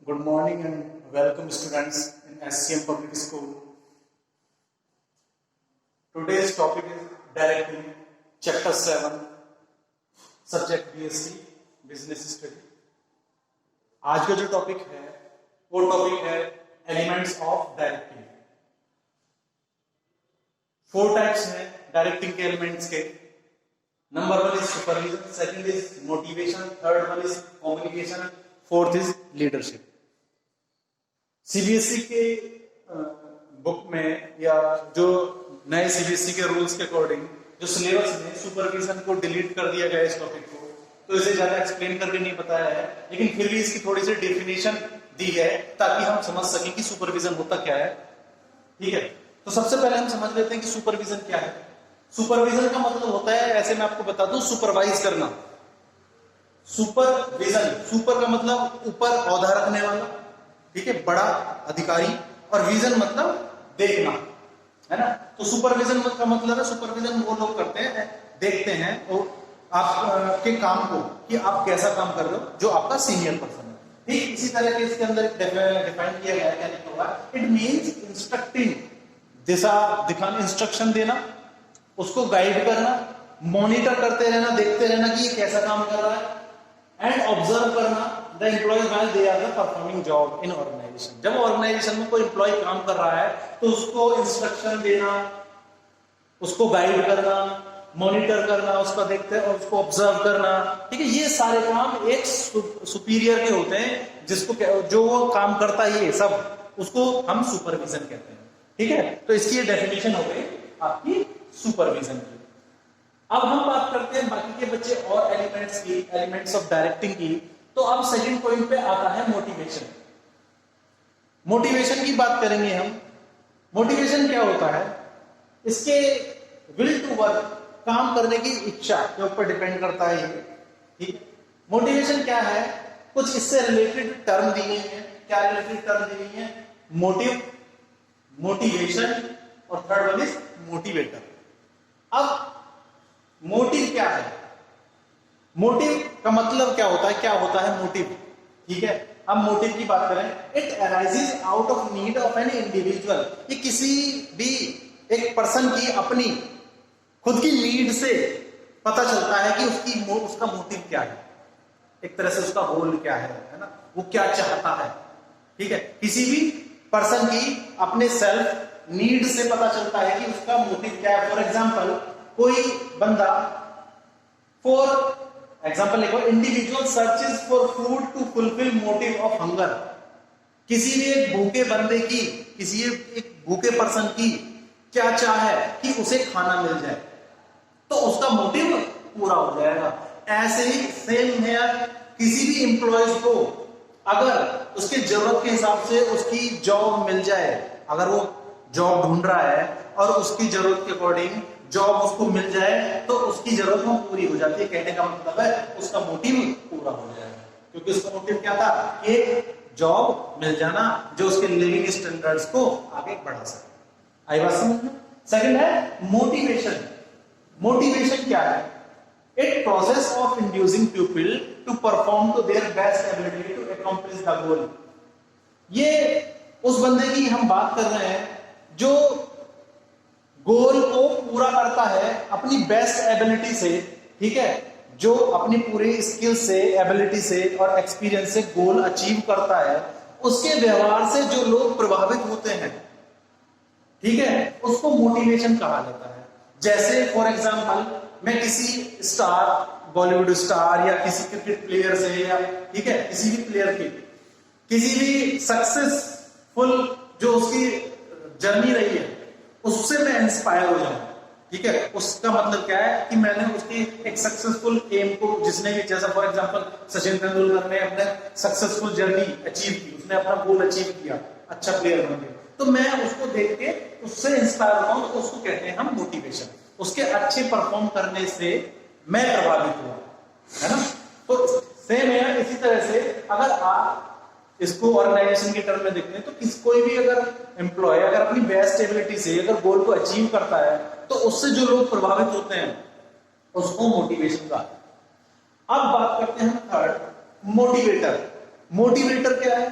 Good morning and welcome students in SCM Public School. Today's topic is Directing, Chapter 7, Subject BSc, Business Study. आज का जो topic है वो topic है elements of directing. 4 types हैं directing के elements के। Number 1 is supervision, second is motivation, third one is communication, fourth is leadership. CBSE के बुक में या जो नए सीबीएसई के रूल्स के अकॉर्डिंग जो सिलेबस में सुपरविजन को डिलीट कर दिया गया इस टॉपिक को, तो इसे ज्यादा एक्सप्लेन करके नहीं बताया है, लेकिन फिर भी इसकी थोड़ी सी डेफिनेशन दी है ताकि हम समझ सकें कि सुपरविजन होता क्या है। ठीक है, तो सबसे पहले हम समझ लेते हैं कि सुपरविजन क्या है। सुपरविजन का मतलब होता है, ऐसे मैं आपको बता दूं, सुपरवाइज करना। सुपरविजन, सुपर का मतलब ऊपर औहदा रखने वाला, ठीक है, बड़ा अधिकारी, और विजन मतलब देखना, है ना। तो सुपरविजन का मतलब है, सुपरविजन वो लोग करते हैं, देखते हैं और आपके काम को कि आप कैसा काम कर रहे हो, जो आपका सीनियर पर्सन है। ठीक इसी तरह के इसके अंदर डिफाइन किया गया है, क्या होगा, इट मींस इंस्ट्रक्टिंग, दिशा दिखाना, इंस्ट्रक्शन देना, उसको गाइड करना, मॉनिटर करते रहना, देखते रहना कि ये कैसा काम कर रहा है, एंड ऑब्जर्व करना the employees while they are performing job in organization. जब ऑर्गेनाइजेशन में कोई एम्प्लॉय काम कर रहा है तो उसको इंस्ट्रक्शन देना, उसको गाइड करना, मॉनिटर करना, उसका देखते और उसको ऑब्जर्व करना। ठीक है, ये सारे काम एक सुपीरियर के होते हैं, जिसको जो वो काम करता है ये सब, उसको हम सुपरविजन कहते हैं। ठीक है, तो इसकी ये डेफिनेशन हो गई आपकी सुपरविजन की। अब हम बात करते हैं बाकी के बच्चे और एलिमेंट्स की, एलिमेंट्स ऑफ डायरेक्टिंग की। तो अब सेकंड पॉइंट पे आता है मोटिवेशन। मोटिवेशन की बात करेंगे हम। मोटिवेशन क्या होता है, इसके विल टू वर्क, काम करने की इच्छा के ऊपर डिपेंड करता है ये। ठीक, मोटिवेशन क्या है, कुछ इससे रिलेटेड टर्म दिए हैं। क्या रिलेटेड टर्म दी गई है, मोटिव, मोटिवेशन, और थर्ड वन इज मोटिवेटर। अब मोटिव क्या है, मोटिव का मतलब क्या होता है, क्या होता है मोटिव। ठीक है, अब मोटिव की बात करें, it arises out of need of an individual. ये किसी भी एक पर्सन की अपनी खुद की नीड से पता चलता है कि उसका मोटिव क्या है, एक तरह से उसका गोल क्या है ना, वो क्या चाहता है। ठीक है, किसी भी पर्सन की अपने सेल्फ नीड से पता चलता है कि उसका मोटिव क्या है। फॉर एग्जाम्पल, कोई बंदा, फॉर एग्जाम्पल देखो, individual searches for food to fulfil motive of hunger. किसी भी एक भूखे बंदे की, किसी एक भूखे पर्सन की क्या चाह है कि उसे खाना मिल जाए, तो उसका मोटिव पूरा हो जाएगा। ऐसे ही सेम है, किसी भी एम्प्लॉयज को अगर उसकी जरूरत के हिसाब से उसकी जॉब मिल जाए, अगर वो जॉब ढूंढ रहा है और उसकी जरूरत के अकॉर्डिंग जॉब उसको मिल जाए, तो उसकी जरूरत वो पूरी हो जाती है। कहने का मतलब है उसका मोटिव पूरा हो जाएगा, क्योंकि उसका मोटिव क्या था, कि जॉब मिल जाना जो उसके लिविंग स्टैंडर्ड्स को आगे बढ़ा सके। आई बात समझ में। सेकंड है मोटिवेशन। मोटिवेशन क्या है, it process of inducing people to perform to their best ability to accomplish the goal. ये उस बंदे की हम बात कर रहे हैं जो गोल को पूरा करता है अपनी बेस्ट एबिलिटी से। ठीक है, जो अपनी पूरी स्किल से, एबिलिटी से और एक्सपीरियंस से गोल अचीव करता है, उसके व्यवहार से जो लोग प्रभावित होते हैं, ठीक है, उसको मोटिवेशन कहा जाता है। जैसे फॉर एग्जांपल, मैं किसी स्टार, बॉलीवुड स्टार या किसी क्रिकेट प्लेयर से, या ठीक है किसी भी प्लेयर की, किसी भी सक्सेसफुल जो उसकी जर्नी रही है, उससे मैं इंस्पायर हो जाऊं। ठीक है, उसका मतलब क्या है कि मैंने उसकी एक सक्सेसफुल एम को, जिसने भी, जैसा फॉर एग्जांपल सचिन तेंदुलकर ने अपने सक्सेसफुल जर्नी अचीव की, उसने अपना गोल अचीव किया, अच्छा प्लेयर बन गया, तो मैं उसको देख के उससे इंस्पायर हुआ, तो उसको कहते हैं हम मोटिवेशन। उसके अच्छे परफॉर्म करने से मैं प्रभावित हुआ, है ना। तो सेम है, इसी तरह से अगर आप इसको ऑर्गेनाइजेशन के टर्म में देखते हैं, तो कोई भी अगर एम्प्लॉय अगर अपनी बेस्ट एबिलिटी से अगर गोल को अचीव करता है, तो उससे जो लोग प्रभावित होते हैं उसको मोटिवेशन का। अब बात करते हैं थर्ड, मोटिवेटर। मोटिवेटर क्या है?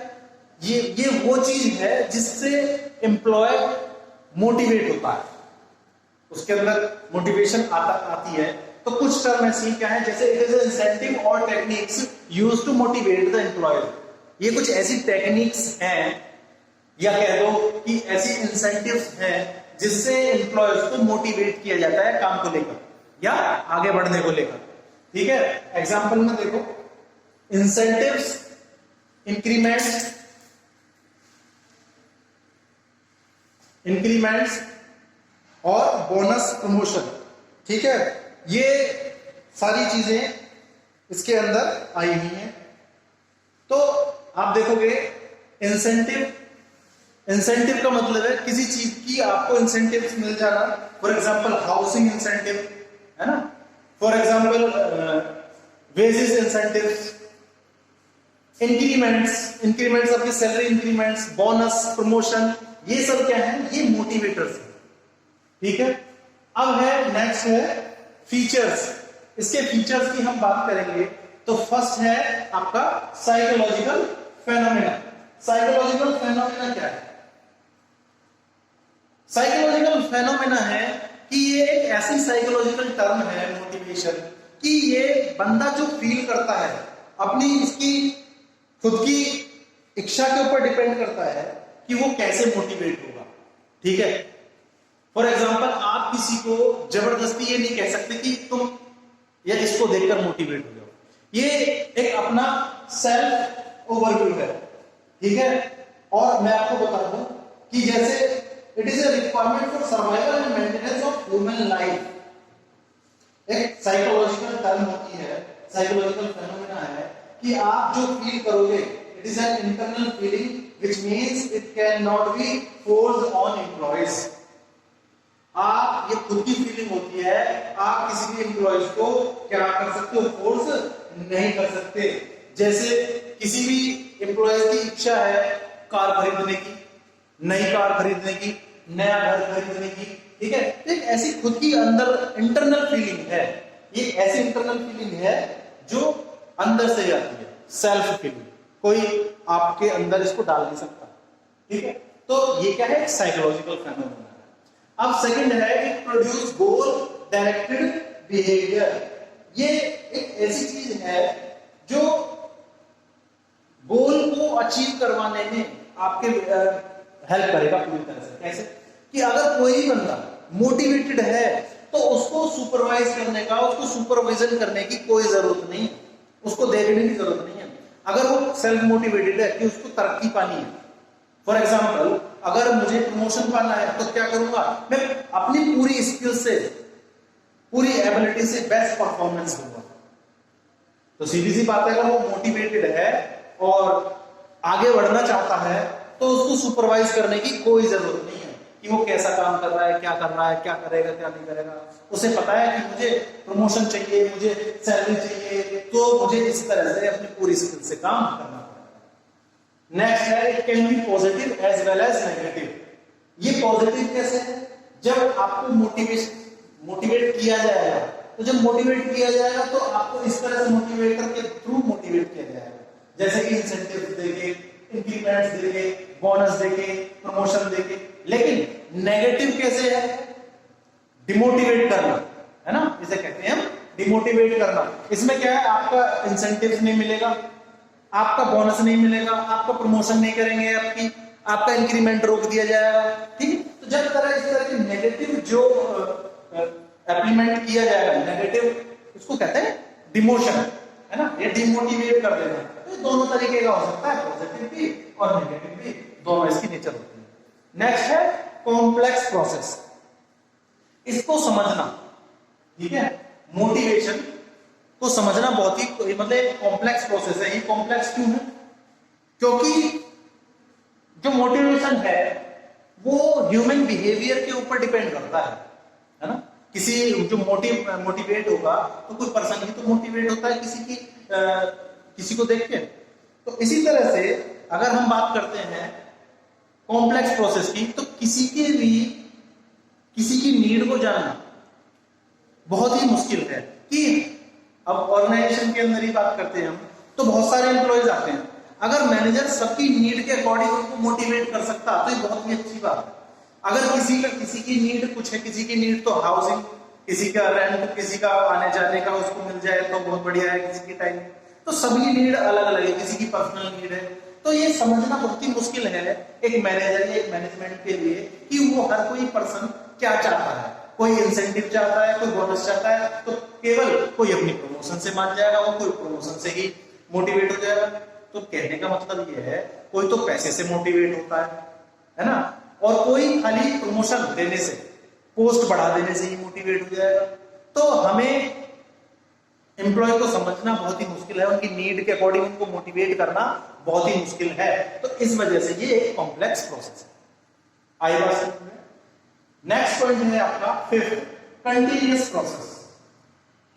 ये वो चीज है जिससे एम्प्लॉय मोटिवेट होता है, उसके अंदर मोटिवेशन आती है। तो कुछ टर्म ऐसी क्या है, जैसे इट इज इंसेंटिव और techniques used to motivate the employee. ये कुछ ऐसी टेक्निक्स हैं या कह दो कि ऐसी इंसेंटिव्स हैं जिससे एम्प्लॉयज को मोटिवेट किया जाता है काम को लेकर या आगे बढ़ने को लेकर। ठीक है, एग्जांपल में देखो, इंसेंटिव्स, इंक्रीमेंट्स और बोनस प्रमोशन। ठीक है, ये सारी चीजें इसके अंदर आई हुई हैं। तो आप देखोगे इंसेंटिव का मतलब है किसी चीज की आपको इंसेंटिव मिल जाना। फॉर एग्जांपल हाउसिंग इंसेंटिव है ना, for example wages incentives, increments आपकी सैलरी इंक्रीमेंट्स, बोनस, प्रमोशन, ये सब क्या है, ये मोटिवेटर्स है। ठीक है, अब है नेक्स्ट है फीचर्स। इसके फीचर्स की हम बात करेंगे तो फर्स्ट है आपका साइकोलॉजिकल फेनोमेना। साइकोलॉजिकल फेनोमेना क्या है? साइकोलॉजिकल फेनोमेना है कि ये एक ऐसी साइकोलॉजिकल टर्म है मोटिवेशन, कि ये बंदा जो फील करता है अपनी इसकी खुद की इच्छा के ऊपर डिपेंड करता है कि वो कैसे मोटिवेट होगा। ठीक है, फॉर एग्जाम्पल आप किसी को जबरदस्ती ये नहीं कह सकते कि तुम या इसको देखकर मोटिवेट हो जाओ। ये एक अपना सेल्फ ओवरव्यू है। ठीक है, और मैं आपको बता दूं कि जैसे it is a requirement for survival and maintenance of human life. एक साइकोलॉजिकल टर्म होती है, साइकोलॉजिकल फेनोमेना है कि आप जो फील करोगे, it is an internal feeling which means it can not be forced on employees. आप, ये खुद की फीलिंग होती है, आप किसी भी एम्प्लॉयज को क्या कर सकते हो, फोर्स नहीं कर सकते। जैसे किसी भी एम्प्लॉयज की इच्छा है कार खरीदने की, नई कार खरीदने की, नया घर खरीदने की। ठीक है, तो एक ऐसी खुद की अंदर इंटरनल फीलिंग है, ये ऐसी इंटरनल फीलिंग है जो अंदर से आती है, सेल्फ फीलिंग, कोई आपके अंदर इसको डाल नहीं सकता। ठीक है, तो ये क्या है, साइकोलॉजिकल फेनोमेना। अब सेकंड है कि प्रोड्यूस गोल डायरेक्टेड बिहेवियर। ये एक ऐसी चीज है जो गोल को अचीव करवाने में आपके हेल्प करेगा पूरी तरह से। कैसे कि अगर कोई बंदा मोटिवेटेड है तो उसको सुपरवाइज करने का, उसको सुपरविजन करने की कोई जरूरत नहीं, उसको देखने की जरूरत नहीं है। अगर वो सेल्फ मोटिवेटेड है कि उसको तरक्की पानी है, फॉर एग्जाम्पल अगर मुझे प्रमोशन पाना है तो क्या करूंगा, मैं अपनी पूरी स्किल से, पूरी एबिलिटी से बेस्ट परफॉर्मेंस दूंगा। तो सीधी सी बात है, अगर वो मोटिवेटेड है और आगे बढ़ना चाहता है तो उसको सुपरवाइज करने की कोई जरूरत नहीं है कि वो कैसा काम कर रहा है, क्या कर रहा है, क्या करेगा, क्या नहीं करेगा। उसे पता है कि मुझे प्रमोशन चाहिए, मुझे सैलरी चाहिए, तो मुझे इस तरह से अपनी पूरी स्किल से काम करना पड़ेगा। नेक्स्ट है, it can be positive as well as negative. ये पॉजिटिव कैसे है, जब आपको मोटिवेट किया जाएगा, तो जब मोटिवेट किया जाएगा तो आपको इस तरह से मोटिवेटर के थ्रू मोटिवेट किया जाएगा, जैसे कि इंसेंटिव देके, इंक्रीमेंट्स देके, बोनस देके, प्रमोशन देके। लेकिन नेगेटिव कैसे है, डिमोटिवेट करना, है ना, इसे कहते हैं हम डिमोटिवेट करना। इसमें क्या है, आपका इंसेंटिव नहीं मिलेगा, आपका बोनस नहीं मिलेगा, आपका प्रमोशन नहीं करेंगे, आपका इंक्रीमेंट रोक दिया जाएगा। ठीक है, तो जब इस तरह के नेगेटिव जो इम्प्लीमेंट किया जाएगा, नेगेटिव, उसको कहते हैं डिमोशन, है ना, ये डिमोटिवेट कर देना। तो दोनों तरीके का हो सकता है, पॉजिटिव भी और नेगेटिव भी, दोनों इसकी नेचर होती है। नेक्स्ट है कॉम्प्लेक्स प्रोसेस, इसको समझना। ठीक है, मोटिवेशन को समझना बहुत ही मतलब कॉम्प्लेक्स प्रोसेस है। ये कॉम्प्लेक्स क्यों है, क्योंकि जो मोटिवेशन है वो ह्यूमन बिहेवियर के ऊपर डिपेंड करता है ना। किसी जो मोटिवेट होगा तो कोई पर्सन ही तो मोटिवेट होता है किसी को देख के। तो इसी तरह से अगर हम बात करते हैं कॉम्प्लेक्स प्रोसेस की, तो किसी की नीड को जानना बहुत ही मुश्किल है। कि अब ऑर्गेनाइजेशन के अंदर ही बात करते हैं हम, तो बहुत सारे एम्प्लॉयज आते हैं। अगर मैनेजर सबकी नीड के अकॉर्डिंग उनको मोटिवेट कर सकता तो ये बहुत ही अच्छी बात है। अगर किसी की नीड कुछ है, किसी की नीड तो हाउसिंग, किसी का रेंट, किसी का आने जाने का उसको मिल जाए तो बहुत बढ़िया है, किसी की टाइम, तो सभी नीड अलग अलग है, किसी की पर्सनल नीड है। तो ये समझना बहुत ही मुश्किल है एक मैनेजर या एक मैनेजमेंट के लिए कि वो हर कोई पर्सन क्या चाहता है। कोई इंसेंटिव चाहता है, कोई बोनस चाहता है, तो केवल कोई अपनी प्रमोशन से मान जाएगा, वो कोई प्रमोशन से ही मोटिवेट हो जाएगा। तो कहने का मतलब ये है, कोई तो पैसे से मोटिवेट होता है ना, और कोई खाली प्रमोशन देने से, पोस्ट बढ़ा देने से ही मोटिवेट हो जाएगा। तो हमें एम्प्लॉय को समझना बहुत ही मुश्किल है, उनकी नीड के अकॉर्डिंग उनको मोटिवेट करना बहुत ही मुश्किल है। तो इस वजह से ये एक कॉम्प्लेक्स प्रोसेस है। आई बात समझ में? नेक्स्ट पॉइंट है आपका fifth, continuous process.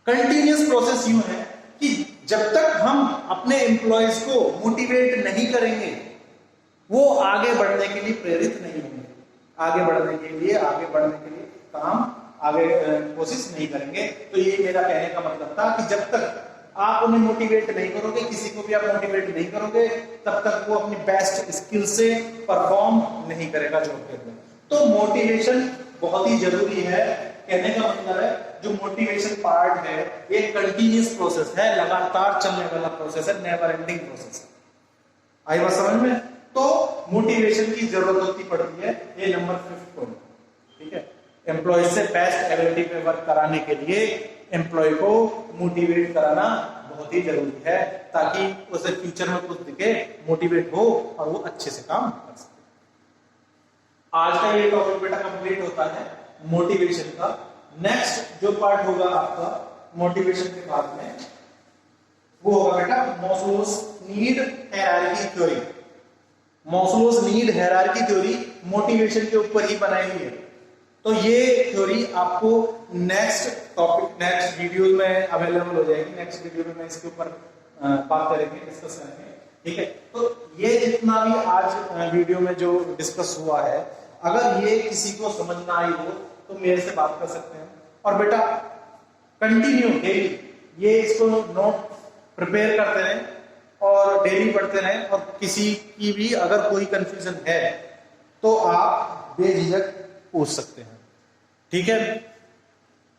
Continuous process यूं है कि जब तक हम अपने एम्प्लॉयज को मोटिवेट नहीं करेंगे, वो आगे बढ़ने के लिए प्रेरित नहीं होंगे, आगे बढ़ने के लिए काम आगे कोशिश नहीं करेंगे। तो ये मेरा कहने का मतलब था कि जब तक आप उन्हें मोटिवेट नहीं करोगे, किसी को भी आप मोटिवेट नहीं करोगे, तब तक वो अपनी बेस्ट स्किल से परफॉर्म नहीं करेगा जॉब के अंदर। तो मोटिवेशन बहुत ही जरूरी है। कहने का मतलब है जो मोटिवेशन पार्ट है ये कंटिन्यूअस प्रोसेस है, लगातार चलने वाला प्रोसेस है, नेवर एंडिंग प्रोसेस है। आई बात समझ में? तो मोटिवेशन की जरूरत होती पड़ती है, ये नंबर 5 पॉइंट, ठीक है। एम्प्लॉय से बेस्ट एबिलिटी पे वर्क कराने के लिए एम्प्लॉय को मोटिवेट कराना बहुत ही जरूरी है, ताकि उसे फ्यूचर में कुछ दिखे, मोटिवेट हो और वो अच्छे से काम कर सके। आज का ये टॉपिक बेटा कंप्लीट होता है मोटिवेशन का। नेक्स्ट जो पार्ट होगा आपका मोटिवेशन के बाद में, वो होगा बेटा Maslow's need hierarchy theory. Maslow's need hierarchy theory motivation के ऊपर ही बनाई हुई है। तो ये थ्योरी आपको नेक्स्ट वीडियो में अवेलेबल हो जाएगी। नेक्स्ट वीडियो में इसके ऊपर बात करेंगे, डिस्कस करेंगे, ठीक है। तो ये जितना भी आज वीडियो में जो डिस्कस हुआ है, अगर ये किसी को समझ ना आई हो तो मेरे से बात कर सकते हैं। और बेटा कंटिन्यू डेली ये इसको नोट प्रिपेयर करते रहें और डेली पढ़ते रहें, और किसी की भी अगर कोई कंफ्यूजन है तो आप बेझिझक पूछ सकते हैं, ठीक है।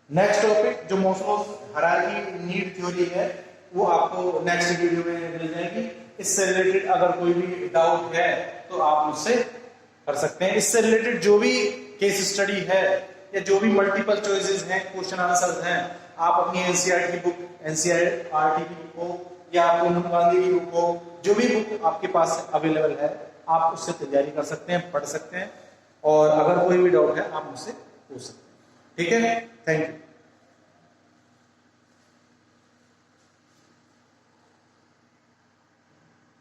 नेक्स्ट टॉपिक जो मॉस्लोस हायरार्की नीड थ्योरी है, वो आपको नेक्स्ट वीडियो में मिल जाएगी। इससे रिलेटेड अगर कोई भी डाउट है तो आप मुझसे कर सकते हैं। इससे रिलेटेड जो भी केस स्टडी है या जो भी मल्टीपल चॉइसेस हैं, क्वेश्चन आंसर्स हैं, आप अपनी एनसीईआरटी की बुक, एनसीईआरटी की बुक हो या पूनम गांधी की बुक हो, जो भी बुक आपके पास अवेलेबल है, आप उससे तैयारी कर सकते हैं, पढ़ सकते हैं, और अगर कोई भी डाउट है आप मुझसे पूछ सकते हैं, ठीक है। Thank you.